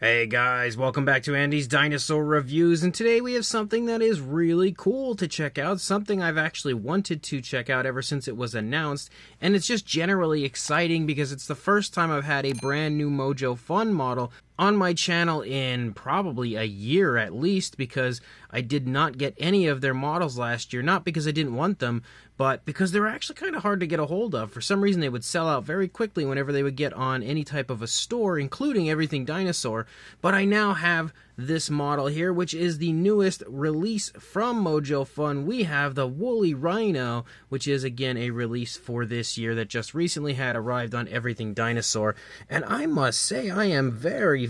Hey guys, welcome back to Andy's Dinosaur Reviews, and today we have something that is really cool to check out, something I've actually wanted to check out ever since it was announced, and it's just generally exciting because it's the first time I've had a brand new Mojo Fun model on my channel in probably a year at least, because I did not get any of their models last year, not because I didn't want them, but because they were actually kind of hard to get a hold of. For some reason they would sell out very quickly whenever they would get on any type of a store, including Everything Dinosaur. But I now have this model here, which is the newest release from Mojo Fun. We have the Woolly Rhino, which is again a release for this year that just recently had arrived on Everything Dinosaur, and I must say I am very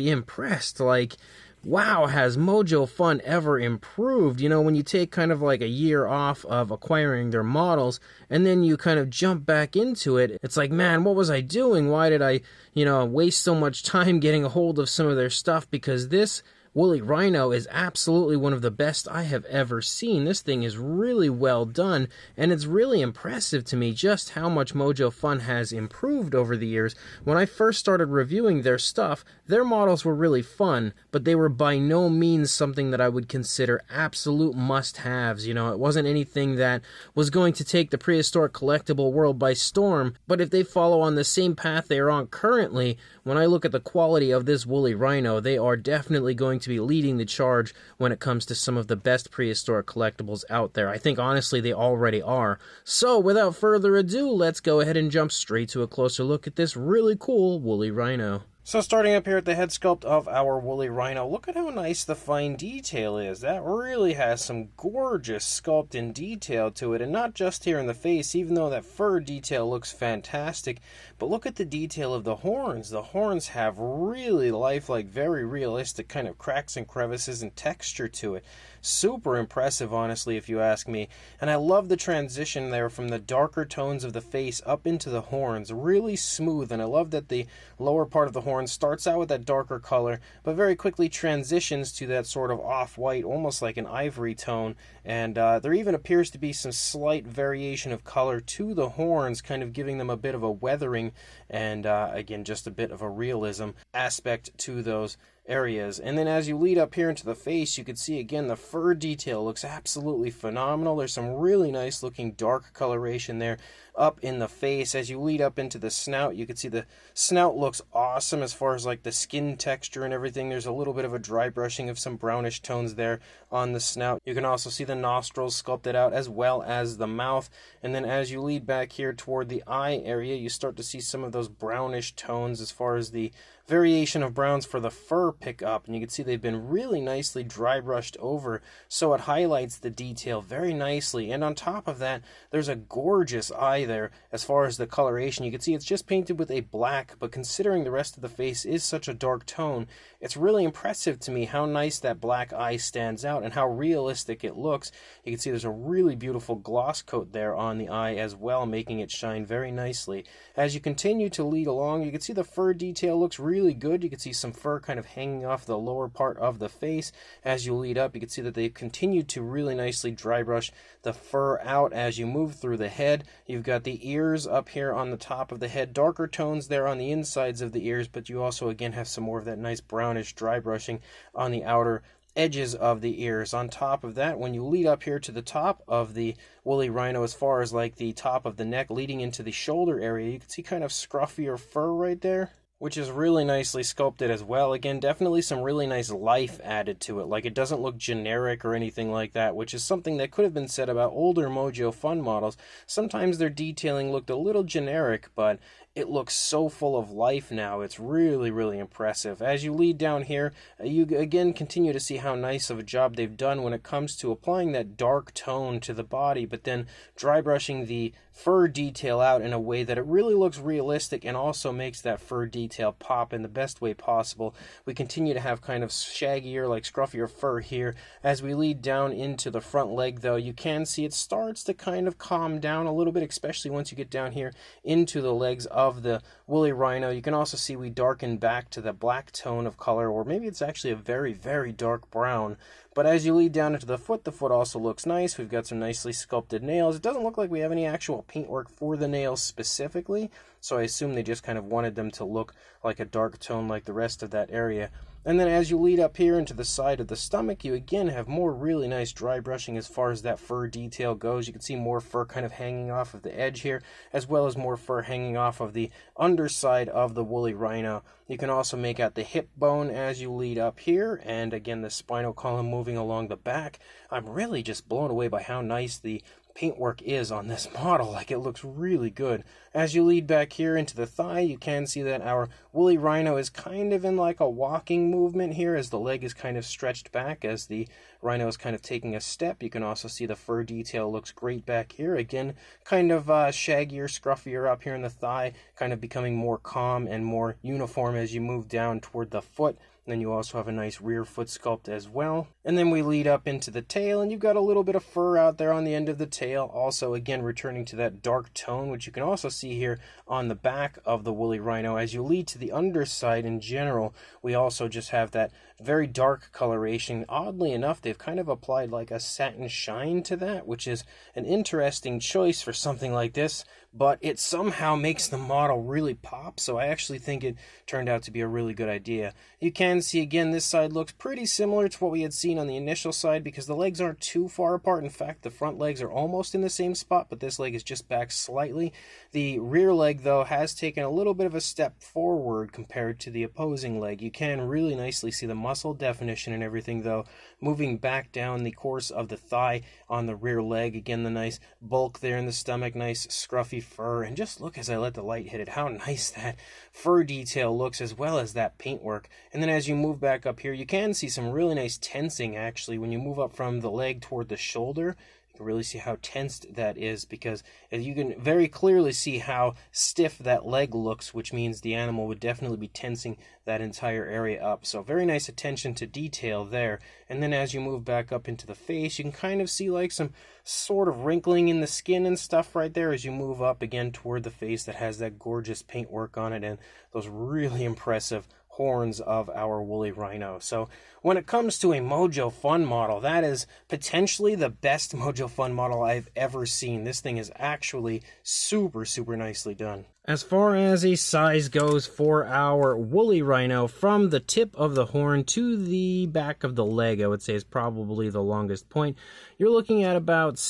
impressed. Like, wow, has Mojo Fun ever improved? You know, when you take kind of like a year off of acquiring their models and then you kind of jump back into it, it's like, man, what was I doing? Why did I, waste so much time getting a hold of some of their stuff? Because this Woolly Rhino is absolutely one of the best I have ever seen. This thing is really well done, and it's really impressive to me just how much Mojo Fun has improved over the years. When I first started reviewing their stuff, their models were really fun, but they were by no means something that I would consider absolute must-haves. It wasn't anything that was going to take the prehistoric collectible world by storm, but if they follow on the same path they are on currently, when I look at the quality of this Woolly Rhino, they are definitely going to be leading the charge when it comes to some of the best prehistoric collectibles out there. I think honestly they already are. So without further ado, let's go ahead and jump straight to a closer look at this really cool Woolly Rhino. So starting up here at the head sculpt of our Woolly Rhino, look at how nice the fine detail is. That really has some gorgeous sculpt and detail to it, and not just here in the face, even though that fur detail looks fantastic, but look at the detail of the horns. The horns have really lifelike, very realistic kind of cracks and crevices and texture to it. Super impressive, honestly, if you ask me. And I love the transition there from the darker tones of the face up into the horns. Really smooth, and I love that the lower part of the horn starts out with that darker color, but very quickly transitions to that sort of off-white, almost like an ivory tone. And there even appears to be some slight variation of color to the horns, kind of giving them a bit of a weathering and, again, just a bit of a realism aspect to those areas. And then as you lead up here into the face, you can see again the fur detail looks absolutely phenomenal. There's some really nice looking dark coloration there up in the face. As you lead up into the snout, you can see the snout looks awesome as far as like the skin texture and everything. There's a little bit of a dry brushing of some brownish tones there on the snout. You can also see the nostrils sculpted out as well as the mouth. And then as you lead back here toward the eye area, you start to see some of those brownish tones as far as the variation of browns for the fur pick up, and you can see they've been really nicely dry brushed over, so it highlights the detail very nicely. And on top of that, there's a gorgeous eye there as far as the coloration. You can see it's just painted with a black, but considering the rest of the face is such a dark tone, it's really impressive to me how nice that black eye stands out and how realistic it looks. You can see there's a really beautiful gloss coat there on the eye as well, making it shine very nicely. As you continue to lead along, you can see the fur detail looks really good. You can see some fur kind of hanging off the lower part of the face. As you lead up, you can see that they've continued to really nicely dry brush the fur out as you move through the head. You've got the ears up here on the top of the head, darker tones there on the insides of the ears, but you also again have some more of that nice brownish dry brushing on the outer edges of the ears. On top of that, when you lead up here to the top of the Woolly Rhino, as far as like the top of the neck leading into the shoulder area, you can see kind of scruffier fur right there, which is really nicely sculpted as well. Again, definitely some really nice life added to it. Like, it doesn't look generic or anything like that, which is something that could have been said about older Mojo Fun models. Sometimes their detailing looked a little generic, but it looks so full of life now. It's really impressive. As you lead down here, you again continue to see how nice of a job they've done when it comes to applying that dark tone to the body, but then dry brushing the fur detail out in a way that it really looks realistic and also makes that fur detail pop in the best way possible. We continue to have kind of shaggier, like scruffier fur here. As we lead down into the front leg, though, you can see it starts to kind of calm down a little bit, especially once you get down here into the legs of the Woolly Rhino. You can also see we darken back to the black tone of color, or maybe it's actually a very dark brown, But as you lead down into the foot also looks nice. We've got some nicely sculpted nails. It doesn't look like we have any actual paintwork for the nails specifically, so I assume they just kind of wanted them to look like a dark tone like the rest of that area. And then as you lead up here into the side of the stomach, you again have more really nice dry brushing as far as that fur detail goes. You can see more fur kind of hanging off of the edge here, as well as more fur hanging off of the underside of the woolly rhino. You can also make out the hip bone as you lead up here, and again the spinal column moving along the back. I'm really just blown away by how nice the paintwork is on this model. Like, it looks really good. As you lead back here into the thigh, you can see that our woolly rhino is kind of in like a walking movement here, as the leg is kind of stretched back as the rhino is kind of taking a step. You can also see the fur detail looks great back here. Again, kind of shaggier, scruffier up here in the thigh, kind of becoming more calm and more uniform as you move down toward the foot. And then you also have a nice rear foot sculpt as well. And then we lead up into the tail, and you've got a little bit of fur out there on the end of the tail. Also, again, returning to that dark tone, which you can also see here on the back of the woolly rhino. As you lead to the underside in general, we also just have that very dark coloration. Oddly enough, they've kind of applied like a satin shine to that, which is an interesting choice for something like this, but it somehow makes the model really pop, so I actually think it turned out to be a really good idea. You can see again this side looks pretty similar to what we had seen on the initial side, because the legs aren't too far apart. In fact, the front legs are almost in the same spot, but this leg is just back slightly. The rear leg, though, has taken a little bit of a step forward compared to the opposing leg. You can really nicely see the muscle definition and everything, though, moving back down the course of the thigh on the rear leg. Again, the nice bulk there in the stomach, nice scruffy fur, and just look as I let the light hit it, how nice that fur detail looks, as well as that paintwork. And then as you move back up here, you can see some really nice tensing actually when you move up from the leg toward the shoulder. You can really see how tensed that is, because you can very clearly see how stiff that leg looks, which means the animal would definitely be tensing that entire area up. So very nice attention to detail there. And then as you move back up into the face, you can kind of see like some sort of wrinkling in the skin and stuff right there as you move up again toward the face that has that gorgeous paintwork on it and those really impressive horns of our woolly rhino. So when it comes to a Mojo Fun model, that is potentially the best Mojo Fun model I've ever seen. This thing is actually super, super nicely done. As far as a size goes for our woolly rhino, from the tip of the horn to the back of the leg, I would say is probably the longest point. You're looking at about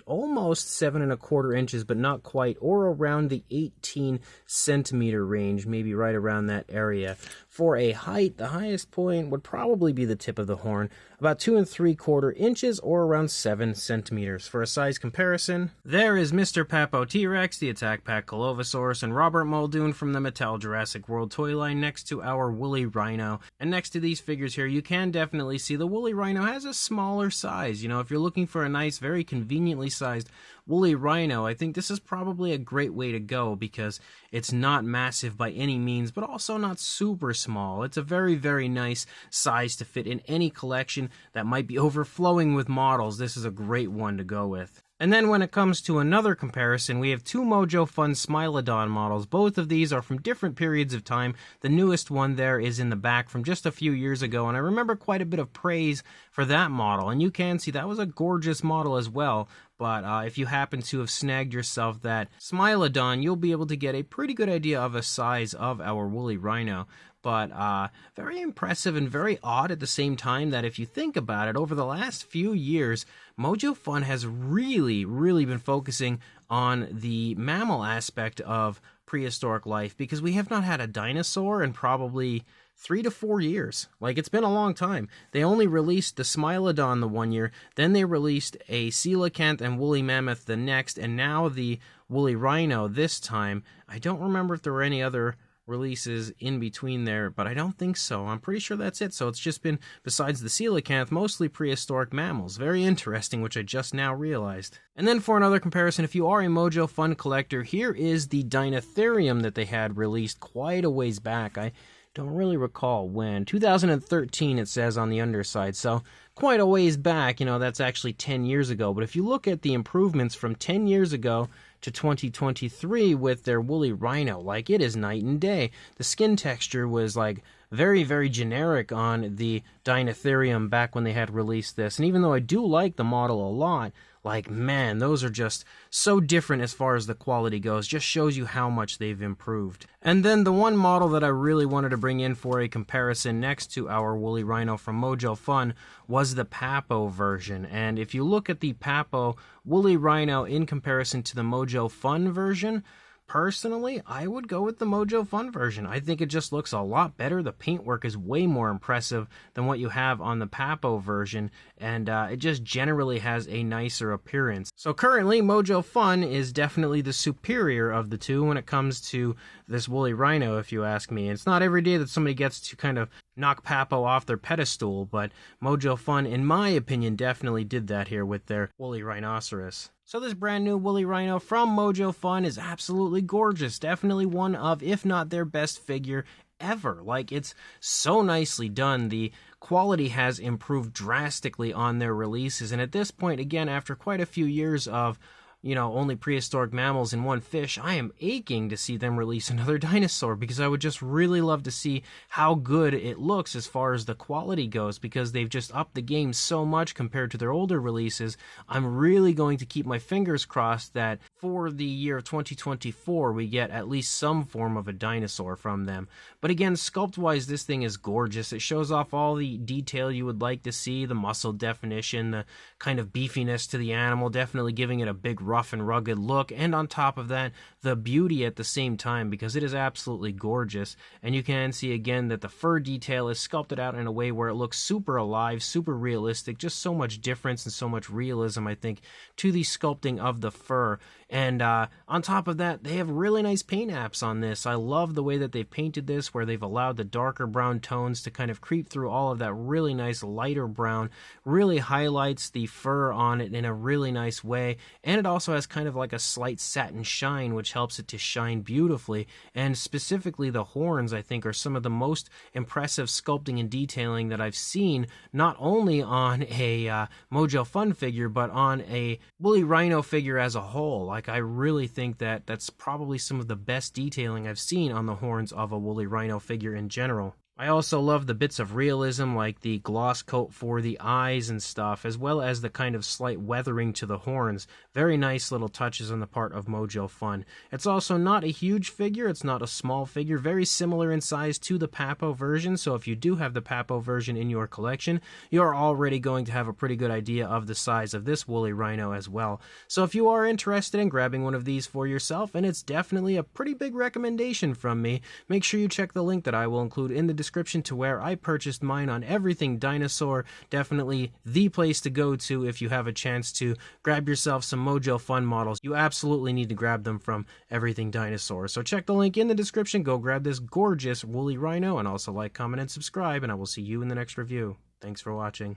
almost 7¼ inches, but not quite, or around the 18 centimeter range, maybe right around that area. For a height, the highest point would probably be the tip of the horn, about 2¾ inches or around 7 centimeters. For a size comparison, there is Mr. Papo T-Rex, the Attack Pack Colovosaurus, and Robert Muldoon from the Mattel Jurassic World toy line next to our woolly rhino. And next to these figures here, you can definitely see the woolly rhino has a smaller size. You know, if you're looking for a nice, very conveniently sized woolly rhino, I think this is probably a great way to go, because it's not massive by any means, but also not super small. It's a very, very nice size to fit in any collection that might be overflowing with models. This is a great one to go with. And then when it comes to another comparison, we have two Mojo Fun Smilodon models. Both of these are from different periods of time. The newest one there is in the back from just a few years ago, and I remember quite a bit of praise for that model. And you can see that was a gorgeous model as well. But if you happen to have snagged yourself that Smilodon, you'll be able to get a pretty good idea of a size of our woolly rhino. But very impressive and very odd at the same time that if you think about it, over the last few years, Mojo Fun has really, really been focusing on the mammal aspect of prehistoric life, because we have not had a dinosaur in probably 3 to 4 years. Like, it's been a long time. They only released the Smilodon the one year, then they released a coelacanth and woolly mammoth the next, and now the woolly rhino this time. I don't remember if there were any other releases in between there, but I don't think so. I'm pretty sure that's it. So it's just been, besides the coelacanth, mostly prehistoric mammals. Very interesting, which I just now realized. And then for another comparison, if you are a Mojo Fun collector, here is the Dinotherium that they had released quite a ways back. I don't really recall when. 2013 it says on the underside, so quite a ways back. You know, that's actually 10 years ago. But if you look at the improvements from 10 years ago to 2023 with their Woolly Rhino. Like, it is night and day. The skin texture was like very, very generic on the Dinotherium back when they had released this. And even though I do like the model a lot, like, man, those are just so different as far as the quality goes. Just shows you how much they've improved. And then the one model that I really wanted to bring in for a comparison next to our Woolly Rhino from Mojo Fun was the Papo version. And if you look at the Papo Woolly Rhino in comparison to the Mojo Fun version, personally, I would go with the Mojo Fun version. I think it just looks a lot better. The paintwork is way more impressive than what you have on the Papo version, and it just generally has a nicer appearance. So currently, Mojo Fun is definitely the superior of the two when it comes to this Woolly Rhino, if you ask me. It's not every day that somebody gets to kind of knock Papo off their pedestal, but Mojo Fun, in my opinion, definitely did that here with their Woolly Rhinoceros. So this brand new Woolly Rhino from Mojo Fun is absolutely gorgeous. Definitely one of, if not their best figure ever. Like, it's so nicely done. The quality has improved drastically on their releases. And at this point, again, after quite a few years of only prehistoric mammals in one fish, I am aching to see them release another dinosaur, because I would just really love to see how good it looks as far as the quality goes, because they've just upped the game so much compared to their older releases. I'm really going to keep my fingers crossed that for the year 2024, we get at least some form of a dinosaur from them. But again, sculpt-wise, this thing is gorgeous. It shows off all the detail you would like to see, the muscle definition, the kind of beefiness to the animal, definitely giving it a big rough and rugged look, and on top of that, the beauty at the same time, because it is absolutely gorgeous. And you can see again that the fur detail is sculpted out in a way where it looks super alive, super realistic, just so much difference and so much realism, I think, to the sculpting of the fur. And on top of that, they have really nice paint apps on this. I love the way that they've painted this, where they've allowed the darker brown tones to kind of creep through all of that really nice lighter brown. Really highlights the fur on it in a really nice way. And it also has kind of like a slight satin shine, which helps it to shine beautifully. And specifically the horns, I think, are some of the most impressive sculpting and detailing that I've seen, not only on a Mojo Fun figure, but on a Woolly Rhino figure as a whole. Like, I really think that that's probably some of the best detailing I've seen on the horns of a Woolly Rhino figure in general. I also love the bits of realism, like the gloss coat for the eyes and stuff, as well as the kind of slight weathering to the horns. Very nice little touches on the part of Mojo Fun. It's also not a huge figure, it's not a small figure, very similar in size to the Papo version, so if you do have the Papo version in your collection, you're already going to have a pretty good idea of the size of this Woolly Rhino as well. So if you are interested in grabbing one of these for yourself, and it's definitely a pretty big recommendation from me, make sure you check the link that I will include in the description to where I purchased mine on Everything Dinosaur. Definitely the place to go to if you have a chance to grab yourself some Mojo Fun models. You absolutely need to grab them from Everything Dinosaur. So check the link in the description, go grab this gorgeous Woolly Rhino, and also like, comment, and subscribe, and I will see you in the next review. Thanks for watching.